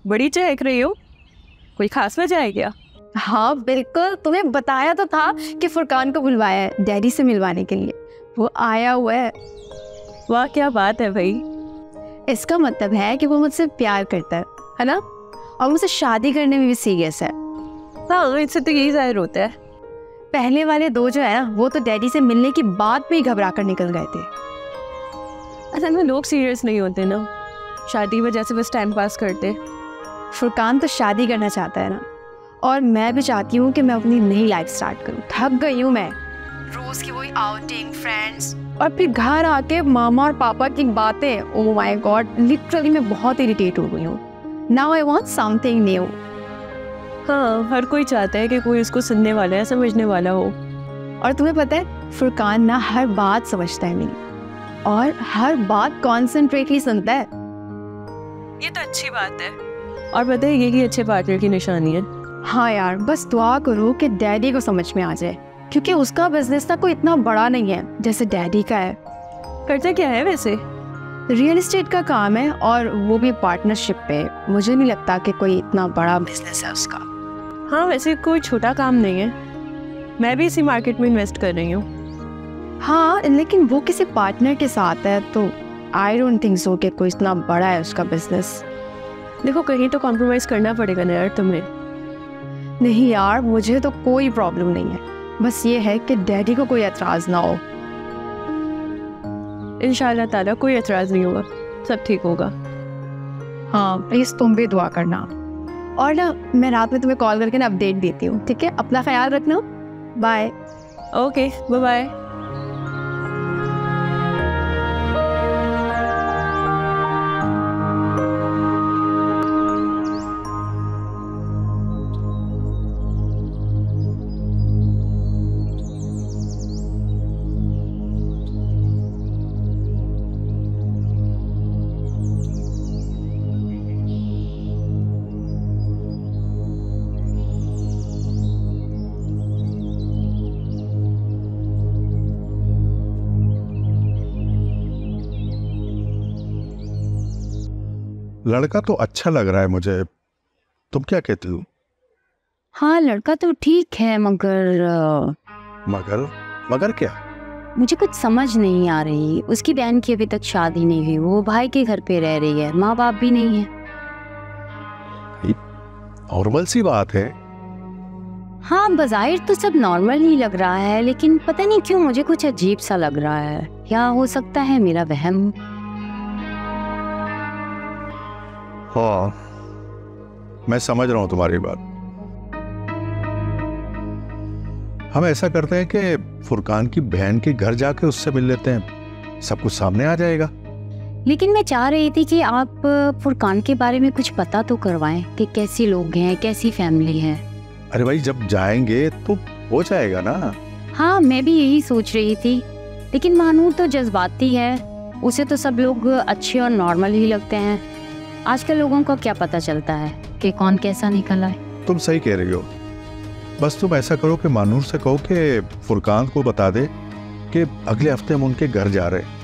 बड़ी चहक रही हो, कोई खास वजह है क्या? हाँ बिल्कुल, तुम्हें बताया तो था कि फुरकान को बुलवाया है डैडी से मिलवाने के लिए। वो आया हुआ है। वाह क्या बात है भाई। इसका मतलब है कि वो मुझसे प्यार करता है ना, और मुझसे शादी करने में भी सीरियस है। हाँ, इससे तो यही जाहिर होता है। पहले वाले दो जो है ना, वो तो डैडी से मिलने की बात में ही घबरा कर निकल गए थे। असल में लोग सीरियस नहीं होते ना, शादी वजह से बस टाइम पास करते। फुरकान तो शादी करना चाहता है ना, और मैं भी चाहती हूँ कि मैं अपनी नई लाइफ स्टार्ट करूँ। थक गई हूँ मैं, रोज की वही आउटिंग, फ्रेंड्स, और फिर घर आके मामा और पापा की बातें। ओह माय गॉड, लिटरली मैं बहुत इरिटेट हो गई हूँ। Now I want something new. हाँ, हर कोई चाहता है कि कोई उसको सुनने वाला है, समझने वाला हो। और तुम्हें पता है, फुरकान ना हर बात समझता है मेरी, और हर बात कॉन्सेंट्रेटली सुनता है। ये तो अच्छी बात है, और पता है यही अच्छे पार्टनर की निशानी है। हाँ यार, बस दुआ करो कि डैडी को समझ में आ जाए, क्योंकि उसका बिजनेस ना कोई इतना बड़ा नहीं है जैसे डैडी का है। करता क्या है वैसे? रियल एस्टेट का काम है, और वो भी पार्टनरशिप पे। मुझे नहीं लगता कि कोई इतना बड़ा बिजनेस है उसका। हाँ, वैसे कोई छोटा काम नहीं है। मैं भी इसी मार्केट में इन्वेस्ट कर रही हूँ। हाँ, लेकिन वो किसी पार्टनर के साथ है, तो आई डोंट थिंक सो कि कोई इतना बड़ा है उसका बिजनेस। देखो, कहीं तो कॉम्प्रोमाइज करना पड़ेगा ना यार तुम्हें। नहीं यार, मुझे तो कोई प्रॉब्लम नहीं है, बस ये है कि डैडी को कोई एतराज़ ना हो। इंशाल्लाह ताला कोई एतराज़ नहीं होगा, सब ठीक होगा। हाँ प्लीज़ तुम भी दुआ करना, और ना मैं रात में तुम्हें कॉल करके ना अपडेट देती हूँ, ठीक है? अपना ख्याल रखना। बाय। Okay, bye bye. लड़का तो अच्छा लग रहा है मुझे, तुम क्या कहती हो? हाँ लड़का तो ठीक है, मगर मगर क्या? मुझे कुछ समझ नहीं आ रही। उसकी बहन की अभी तक शादी नहीं हुई, वो भाई के घर पे रह रही है, माँ बाप भी नहीं है। नॉर्मल सी बात है। हाँ बज़ाहिर तो सब नॉर्मल ही लग रहा है, लेकिन पता नहीं क्यों मुझे कुछ अजीब सा लग रहा है। क्या हो सकता है मेरा वहम? हाँ, मैं समझ रहा हूँ तुम्हारी बात। हम ऐसा करते हैं कि फुरकान की बहन के घर जाके उससे मिल लेते हैं, सब कुछ सामने आ जाएगा। लेकिन मैं चाह रही थी कि आप फुरकान के बारे में कुछ पता तो करवाएं कि कैसी लोग हैं, कैसी फैमिली है। अरे भाई, जब जाएंगे तो हो जाएगा ना। हाँ मैं भी यही सोच रही थी, लेकिन मानूर तो जज्बाती है, उसे तो सब लोग अच्छे और नॉर्मल ही लगते हैं। आजकल लोगों को क्या पता चलता है कि कौन कैसा निकला है। तुम सही कह रही हो, बस तुम ऐसा करो कि मानूर से कहो कि फुरकान को बता दे कि अगले हफ्ते हम उनके घर जा रहे हैं।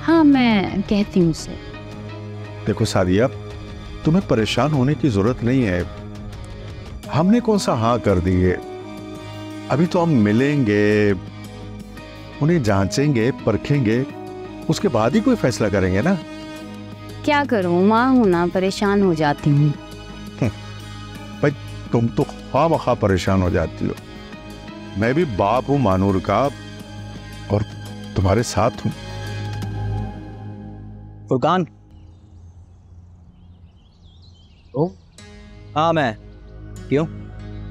हाँ मैं कहती हूँ उसे। देखो सादिया, तुम्हें परेशान होने की जरूरत नहीं है। हमने कौन सा हाँ कर दी है? अभी तो हम मिलेंगे, उन्हें जांचेंगे, परखेंगे, उसके बाद ही कोई फैसला करेंगे ना। क्या करूँ, माँ हूँ ना, परेशान हो जाती हूँ। भाई तुम तो खामखा परेशान हो जाती हो। मैं भी बाप हूँ मानूर का, और तुम्हारे साथ हूँ। फुरकान। ओ? हाँ मैं। क्यों,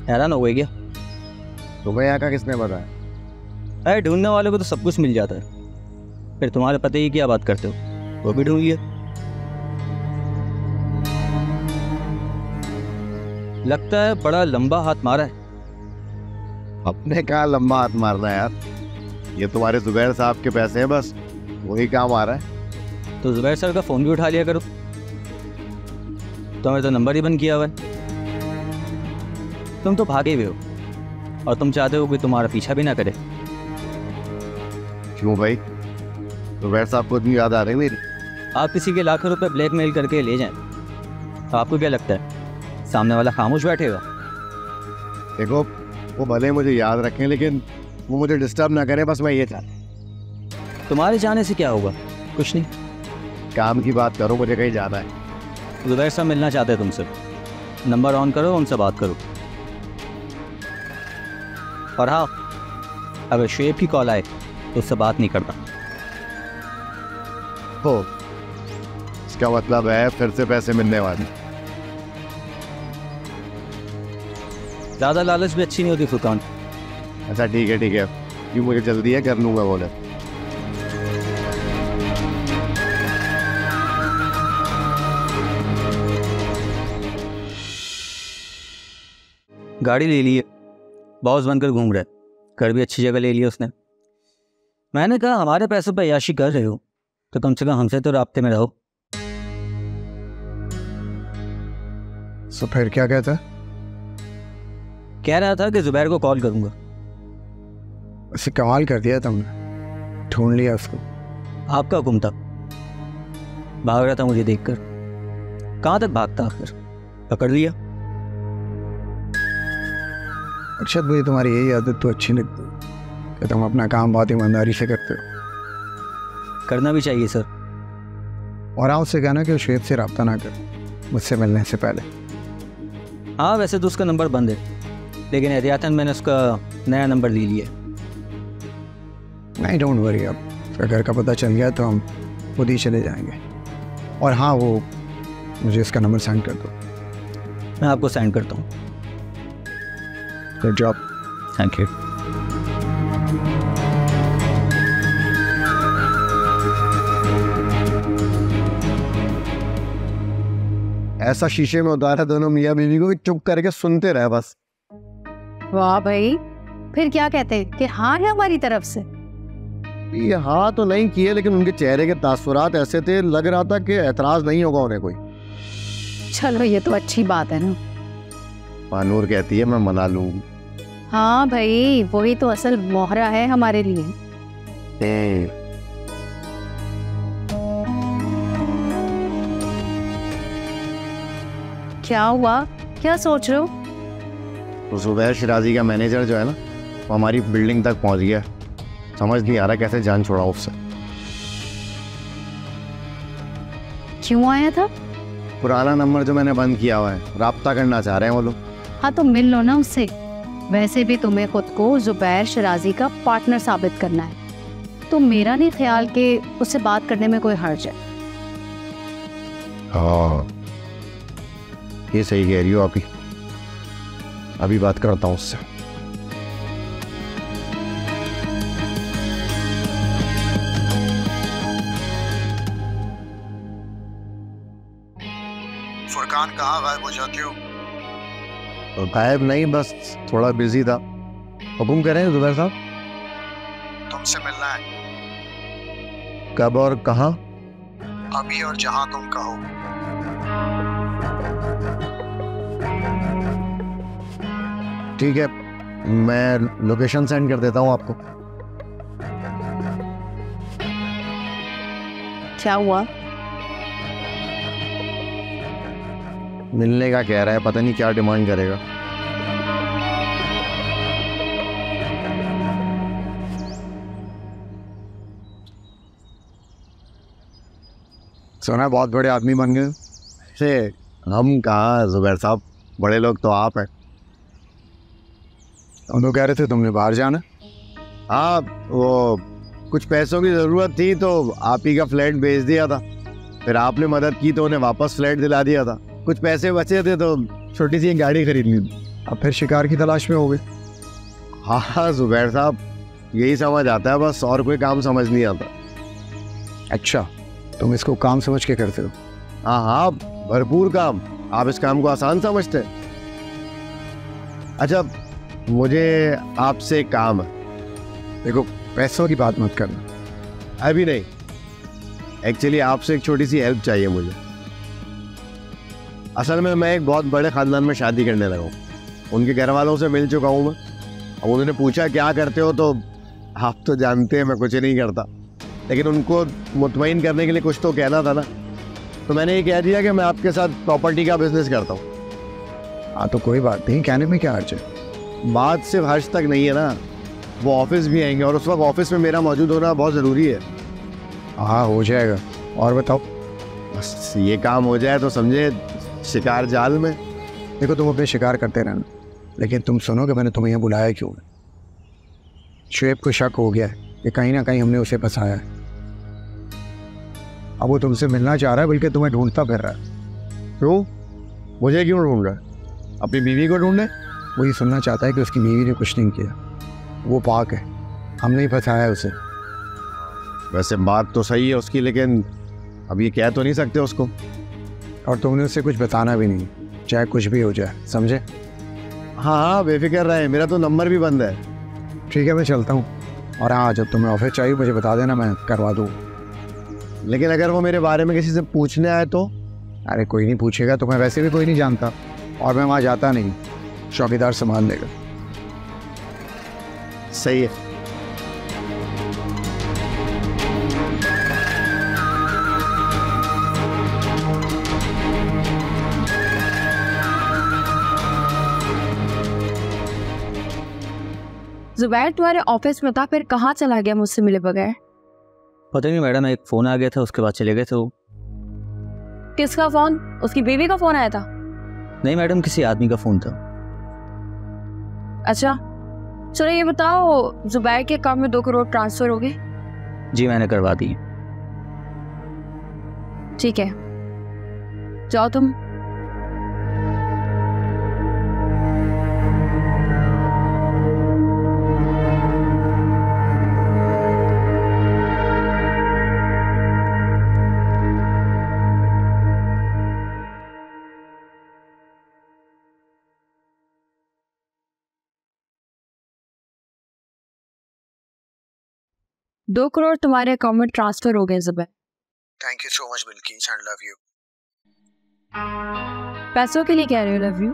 हैरान हो गई क्या? तुम्हें यहाँ का किसने बताया? अरे ढूंढने वाले को तो सब कुछ मिल जाता है, फिर तुम्हारे पति की क्या बात करते हो? वो भी ढूंढिए। लगता है बड़ा लंबा हाथ मारा है। अपने कहाँ लंबा हाथ मारना है यार, ये तुम्हारे जुबैर साहब के पैसे हैं, बस वही काम आ रहा है। तो जुबैर सर का फ़ोन भी उठा लिया करो, तुम्हें तो नंबर ही बंद किया हुआ है। तुम तो भागे हुए हो, और तुम चाहते हो कि तुम्हारा पीछा भी ना करे। क्यों भाई, जुबैर साहब को इतनी याद आ रही मेरी? आप किसी के लाखों रुपए ब्लैकमेल करके ले जाएं, तो आपको क्या लगता है सामने वाला खामोश बैठेगा? देखो, वो भले मुझे याद रखें लेकिन वो मुझे डिस्टर्ब ना करें, बस मैं ये चाहता। तुम्हारे जाने से क्या होगा? कुछ नहीं। काम की बात करो, मुझे कहीं जाना है। जुबैर साहब मिलना चाहते हैं तुमसे। नंबर ऑन करो, उनसे बात करो। और हाँ, अगर शुएब की कॉल आए तो उससे बात नहीं करता। हो, इसका मतलब है फिर से पैसे मिलने वाले। ज़्यादा लालच भी अच्छी नहीं होती फुरकान। अच्छा ठीक है क्यों मुझे जल्दी है, कर लूँगा बोले। गाड़ी ले ली है, बॉस बनकर घूम रहा है, घर भी अच्छी जगह ले लिया उसने। मैंने कहा हमारे पैसों पर याशी कर रहे हो तो कम से कम हमसे तो राब्ते में रहो। तो फिर क्या कहता है? कह रहा था कि जुबैर को कॉल करूंगा। उसे कमाल कर दिया तुमने, ढूंढ लिया उसको। आपका हुक्म था, भाग रहा था मुझे देखकर। कहाँ तक भागता, आखिर पकड़ लिया। अच्छा भाई, तुम्हारी यही आदत तो अच्छी लगती है कि तुम अपना काम बहुत ईमानदारी से करते हो। करना भी चाहिए सर। और हाँ, उससे कहना कि शुएब से रब्ता ना कर मुझसे मिलने से पहले। हाँ, वैसे तो उसका नंबर बंद है, लेकिन एहतियातन मैंने उसका नया नंबर ले लिया। नहीं, डोंट वरी, अब उसका घर का पता चल गया तो हम खुद ही चले जाएंगे। और हाँ, वो मुझे इसका नंबर सेंड कर दो। मैं आपको सेंड करता हूँ। Good job. Thank you. ऐसा शीशे में उतारा दोनों मियाँ बीवी को, चुप करके सुनते रहे बस। वाह भाई, फिर क्या कहते हैं कि हाँ है हमारी तरफ से? ये हाँ तो नहीं किए, लेकिन उनके चेहरे के तासुरात ऐसे थे, लग रहा था कि एतराज नहीं होगा उन्हें कोई। चलो ये तो अच्छी बात है ना। पानूर कहती है मैं मना लूंगी। हाँ भाई, वही तो असल मोहरा है हमारे लिए। क्या हुआ, क्या सोच रहे हो? तो जुबैर शिराजी का मैनेजर जो है ना, वो हमारी बिल्डिंग तक पहुंच गया। समझ नहीं आ रहा कैसे जान छोड़ाऊं उससे। क्यों आया था? पुराना नंबर जो मैंने बंद किया हुआ है, राब्ता करना चाह रहे हैं वो लोग। हाँ तो मिल लो ना उससे। वैसे भी तुम्हें खुद को जुबैर शिराजी का पार्टनर साबित करना है, तो मेरा नहीं ख्याल कि उससे बात करने में कोई हर्ज है। हाँ, ये सही कह रही हो। अभी बात करता हूँ उससे। फुरकान कहाँ गायब हो जाते हो? तो गायब नहीं, बस थोड़ा बिजी था। हुकुम करें जुबैर साहब? तुमसे मिलना है। कब और कहाँ? अभी और जहां तुम कहो। ठीक है, मैं लोकेशन सेंड कर देता हूँ आपको। क्या हुआ? मिलने का कह रहा है, पता नहीं क्या डिमांड करेगा। सुना बहुत बड़े आदमी बन गए। से हम कहाँ जुबैर साहब, बड़े लोग तो आप हैं। हम तो कह रहे थे तुमने बाहर जाना। हाँ, वो कुछ पैसों की ज़रूरत थी तो आप ही का फ्लैट बेच दिया था, फिर आपने मदद की तो उन्हें वापस फ्लैट दिला दिया था। कुछ पैसे बचे थे तो छोटी सी एक गाड़ी खरीद ली। अब फिर शिकार की तलाश में हो गए। हाँ जुबैर साहब, यही समझ आता है बस, और कोई काम समझ नहीं आता। अच्छा, तुम इसको काम समझ के करते हो? हाँ हाँ, भरपूर काम। आप इस काम को आसान समझते हैं? अच्छा, मुझे आपसे काम है। देखो, पैसों की बात मत करना। अभी नहीं, एक्चुअली आपसे एक छोटी सी हेल्प चाहिए मुझे। असल में मैं एक बहुत बड़े ख़ानदान में शादी करने लगा हूँ। उनके घर वालों से मिल चुका हूँ मैं। अब उन्होंने पूछा क्या करते हो, तो आप तो जानते हैं मैं कुछ नहीं करता, लेकिन उनको मुतमईन करने के लिए कुछ तो कहना था ना। तो मैंने ये कह दिया कि मैं आपके साथ प्रॉपर्टी का बिजनेस करता हूँ। हाँ तो कोई बात नहीं, कहने में क्या हर्ज है। बात सिर्फ हर्ष तक नहीं है ना, वो ऑफिस भी आएंगे और उस वक्त ऑफिस में मेरा मौजूद होना बहुत ज़रूरी है। हाँ हो जाएगा। और बताओ। बस ये काम हो जाए तो समझे शिकार जाल में। देखो तुम अपने शिकार करते रहना, लेकिन तुम सुनो कि मैंने तुम्हें यहाँ बुलाया क्यों है। शुएब को शक हो गया है कि कहीं ना कहीं हमने उसे फंसाया है। अब वो तुमसे मिलना चाह रहा है, बल्कि तुम्हें ढूंढता फिर रहा है। क्यों? मुझे क्यों ढूंढ रहा है? अपनी बीवी को ढूंढे? वो ये सुनना चाहता है कि उसकी बीवी ने कुछ नहीं किया, वो पाक है, हमने ही फंसाया उसे। वैसे बात तो सही है उसकी, लेकिन अब ये कह तो नहीं सकते उसको। और तुमने उससे कुछ बताना भी नहीं, चाहे कुछ भी हो जाए, समझे? हाँ हाँ बेफिक्र रहे, मेरा तो नंबर भी बंद है। ठीक है मैं चलता हूँ। और हाँ, जब तुम्हें ऑफिस चाहिए मुझे बता देना, मैं करवा दूँ। लेकिन अगर वो मेरे बारे में किसी से पूछने आए तो? अरे कोई नहीं पूछेगा, तुम्हें वैसे भी कोई नहीं जानता और मैं वहाँ जाता नहीं, चौकीदार संभाल लेगा। सही है। जुबैर तुम्हारे ऑफिस में था, फिर कहाँ चला गया मुझसे मिले बगैर? पता नहीं मैडम, एक फ़ोन आ गया था, उसके बाद चले गए थे वो। किसका फोन? उसकी बीवी का फोन आया था? नहीं मैडम, किसी आदमी का फ़ोन था। अच्छा चलो ये बताओ, जुबैर के अकाउंट में 2 करोड़ ट्रांसफर हो गए? जी मैंने करवा दी। ठीक है जाओ तुम। $2 करोड़ तुम्हारे अकाउंट में ट्रांसफर हो गए Zubair. Thank you so much Bilkis, and love you. पैसों के लिए कह रहे हो लव यू?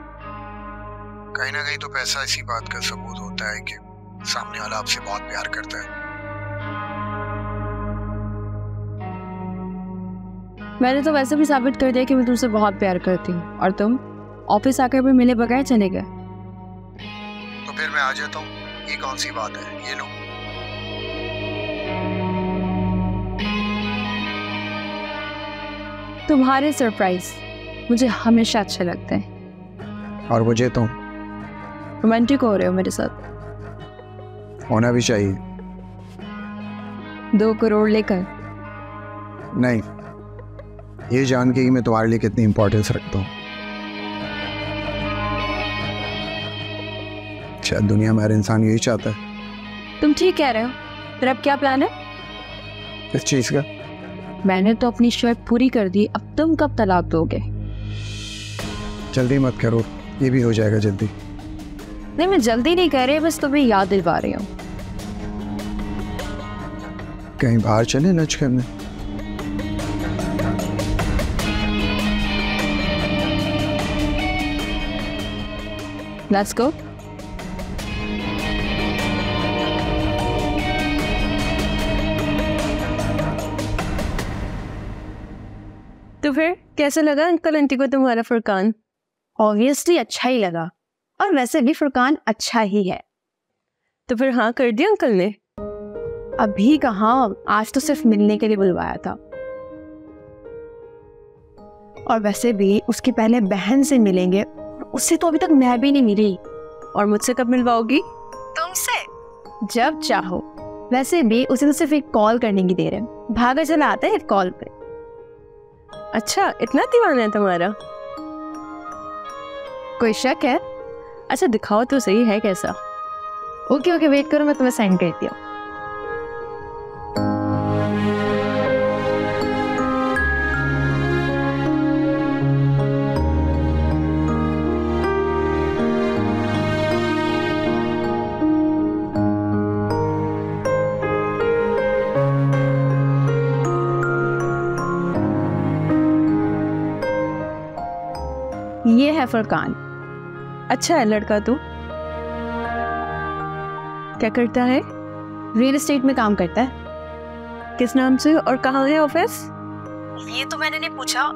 कहीं ना कहीं तो पैसा इसी बात का सबूत होता है कि सामने वाला आपसे बहुत प्यार करता है। मैंने तो वैसे भी साबित कर दिया कि मैं तुमसे बहुत प्यार करती हूँ, और तुम ऑफिस आकर भी मिले बगैर चले गए। तो फिर मैं आ जाता हूँ, ये कौन सी बात है? ये लो। तुम्हारे सरप्राइज मुझे हमेशा अच्छे लगते हैं। और मुझे तो रोमांटिक हो रहे हो मेरे साथ। होना भी चाहिए। 2 करोड़ लेकर? नहीं, ये जान के कि मैं तुम्हारे लिए कितनी इंपॉर्टेंस रखता हूँ। शायद दुनिया में हर इंसान यही चाहता है। तुम ठीक कह रहे हो। फिर अब क्या प्लान है? इस चीज का मैंने तो अपनी शर्त पूरी कर दी, अब तुम कब तलाक दोगे? जल्दी मत करो, ये भी हो जाएगा जल्दी। नहीं मैं जल्दी नहीं कर रही, बस तुम्हें याद दिलवा रही हूँ। कहीं बाहर चले लंच करने? Let's go. तो फिर कैसे लगा अंकल आंटी को तुम्हारा फुरकान? ऑब्वियसली अच्छा ही लगा, और वैसे भी फुरकान अच्छा ही है। तो फिर हाँ कर दिया अंकल ने? अभी कहाँ, आज तो सिर्फ मिलने के लिए बुलवाया था। और वैसे भी उसकी पहले बहन से मिलेंगे, उससे तो अभी तक मैं भी नहीं मिली। और मुझसे कब मिलवाओगी? तुमसे जब चाहो। वैसे भी उसे तो सिर्फ एक कॉल करने की देर है, भागा चला आता है एक कॉल पे। अच्छा इतना दीवाना है तुम्हारा? कोई शक है? अच्छा दिखाओ तो सही है कैसा। ओके ओके वेट करो, मैं तुम्हें सेंड करती हूँ। ये है फुरकान। अच्छा है लड़का तो। क्या करता है? रियल एस्टेट में काम करता है। किस नाम से और कहाँ है ऑफिस? ये तो मैंने नहीं पूछा।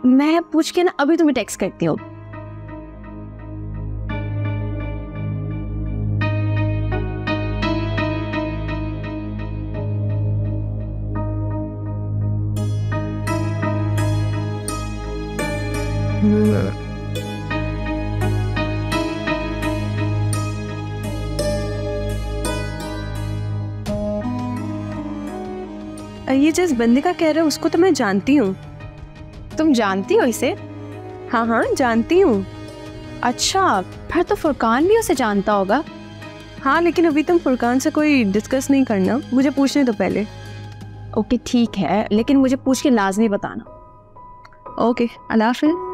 मैं पूछ के ना अभी तुम्हें टेक्स्ट करती हूँ। ये जिस बंदे का कह रहे हो उसको तो मैं जानती हूँ। तुम जानती हो इसे? हाँ हाँ जानती हूँ। अच्छा, फिर तो फुरकान भी उसे जानता होगा। हाँ लेकिन अभी तुम फुरकान से कोई डिस्कस नहीं करना, मुझे पूछने दो पहले। ओके ठीक है, लेकिन मुझे पूछ के लाजमी बताना। ओके, अल्लाह हाफ़िज़।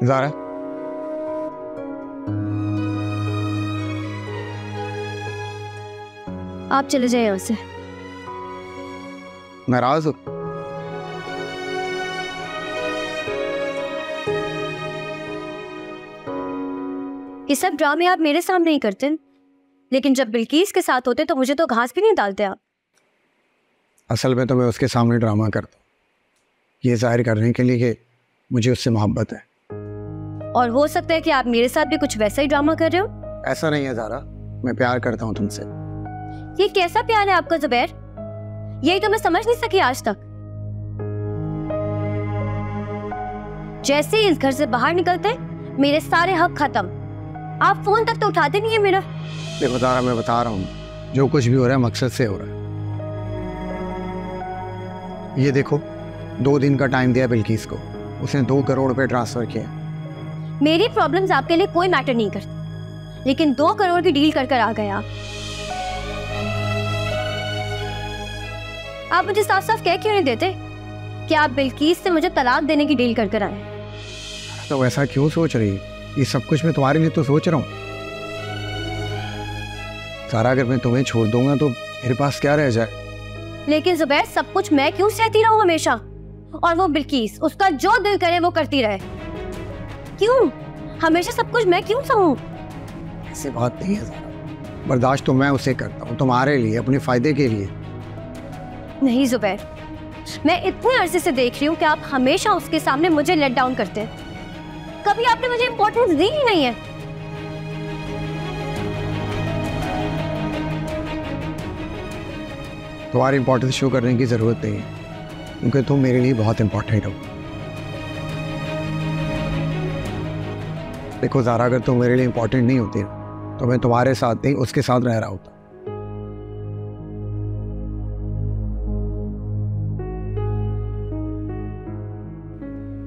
ज़ारा, आप चले जाइए यहाँ से। नाराज हो? ये सब ड्रामे आप मेरे सामने ही करते हैं, लेकिन जब बिल्किस के साथ होते तो मुझे तो घास भी नहीं डालते आप। असल में तो मैं उसके सामने ड्रामा करता हूँ, ये जाहिर करने के लिए कि मुझे उससे मोहब्बत है। और हो सकता है कि आप मेरे साथ भी कुछ वैसा ही ड्रामा कर रहे हो। ऐसा नहीं है ज़ारा, मैं प्यार करता हूँ तुमसे। ये कैसा प्यार है आपका जुबैर? यही तो मैं समझ नहीं सकी आज तक। जैसे ही इस घर से बाहर निकलते मेरे सारे हक खत्म। आप फोन तक तो उठाते नहीं है मेरा। देखो ज़ारा, मैं बता रहा हूँ, जो कुछ भी हो रहा है मकसद से हो रहा है। ये देखो, 2 दिन का टाइम दिया बिल्किस को, उसने 2 करोड़ रुपए ट्रांसफर किए। मेरी प्रॉब्लम्स आपके लिए कोई मैटर नहीं करती, लेकिन 2 करोड़ की डील कर कर आ गए आप मुझे साफ साफ कह क्यों नहीं देते कि आप बिल्किस से मुझे तलाक देने की डील कर कर आए? तो ऐसा क्यों सोच रही है? ये सब कुछ मैं तुम्हारे लिए तो सोच रहा हूँ। सारा अगर मैं तुम्हें छोड़ दूंगा तो मेरे पास क्या रह जाए? लेकिन जुबैर, सब कुछ मैं क्यों सहती रहूं हमेशा? और वो बिल्किस, उसका जो दिल करे वो करती रहे। क्यों हमेशा सब कुछ मैं क्यों सहूं? ऐसी बात नहीं है ज़ारा, बर्दाश्त तो मैं उसे करता हूँ, तुम्हारे लिए, अपने फायदे के लिए। नहीं जुबैर, मैं इतने अरसे से देख रही हूँ कि आप हमेशा उसके सामने मुझे लेट डाउन करते हैं। कभी आपने मुझे इंपॉर्टेंस दी ही नहीं है। तुम्हारी इंपॉर्टेंस शो करने की जरूरत नहीं है, क्योंकि तुम मेरे लिए बहुत इंपॉर्टेंट हो। देखो ज़ारा, अगर तुम मेरे लिए इंपॉर्टेंट नहीं होती तो मैं तुम्हारे साथ नहीं उसके साथ रह रहा होता।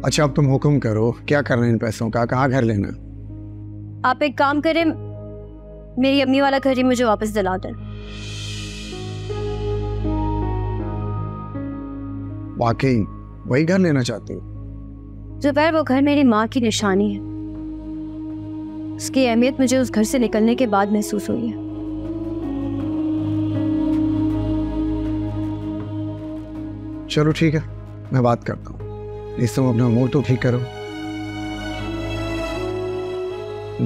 अच्छा, अब तुम हुक्म करो, क्या करना है इन पैसों का? कहाँ घर लेना? आप एक काम करें, मेरी अम्मी वाला घर ही मुझे वापस दिला दें। वाकई वही घर लेना चाहती हो? जुबैर, वो घर मेरी माँ की निशानी है। इसकी अहमियत मुझे उस घर से निकलने के बाद महसूस हुई है। चलो ठीक है, मैं बात करता हूँ। प्लीज तुम अपना मूड तो ठीक करो।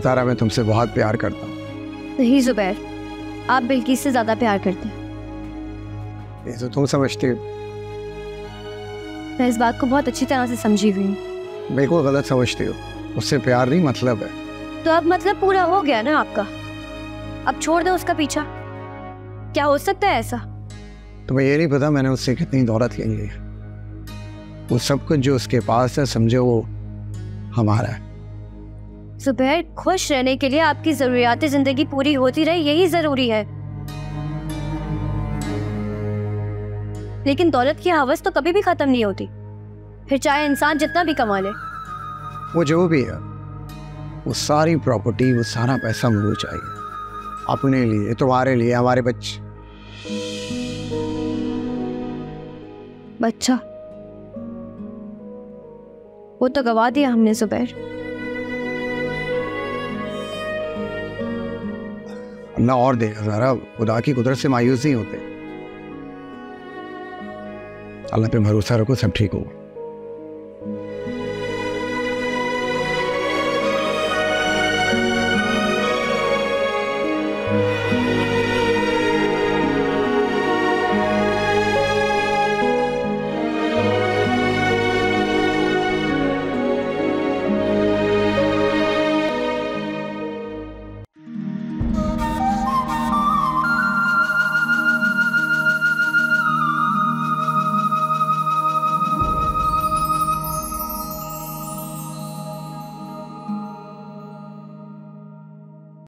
ज़ारा, मैं तुमसे बहुत प्यार करता हूँ। नहीं जुबैर, आप बिल्किस से ज्यादा प्यार करते हैं। ये तो तुम समझती हो। मैं इस बात को बहुत अच्छी तरह से समझी हुई हूँ। बिल्कुल गलत समझती हो, उससे प्यार नहीं मतलब है। तो अब मतलब पूरा हो गया ना आपका? अब छोड़ दो उसका पीछा। क्या हो सकता है ऐसा? तुम्हें ये नहीं पता मैंने उससे कितनी दौलत ली है। वो सब कुछ जो उसके पास है, समझो वो हमारा है। जुबैर, खुश रहने के लिए आपकी जरूरियात जिंदगी पूरी होती रहे, यही जरूरी है। लेकिन दौलत की हवस तो कभी भी खत्म नहीं होती, फिर चाहे इंसान जितना भी कमा ले। वो जो भी है, वो सारी प्रॉपर्टी, वो सारा पैसा मुझे चाहिए, अपने लिए, तुम्हारे लिए, हमारे बच्चे। बच्चा वो तो गवा दिया हमने जुबैर। अल्लाह और देगा ज़रा, खुदा की कुदरत से मायूस नहीं होते। अल्लाह पे भरोसा रखो, सब ठीक होगा।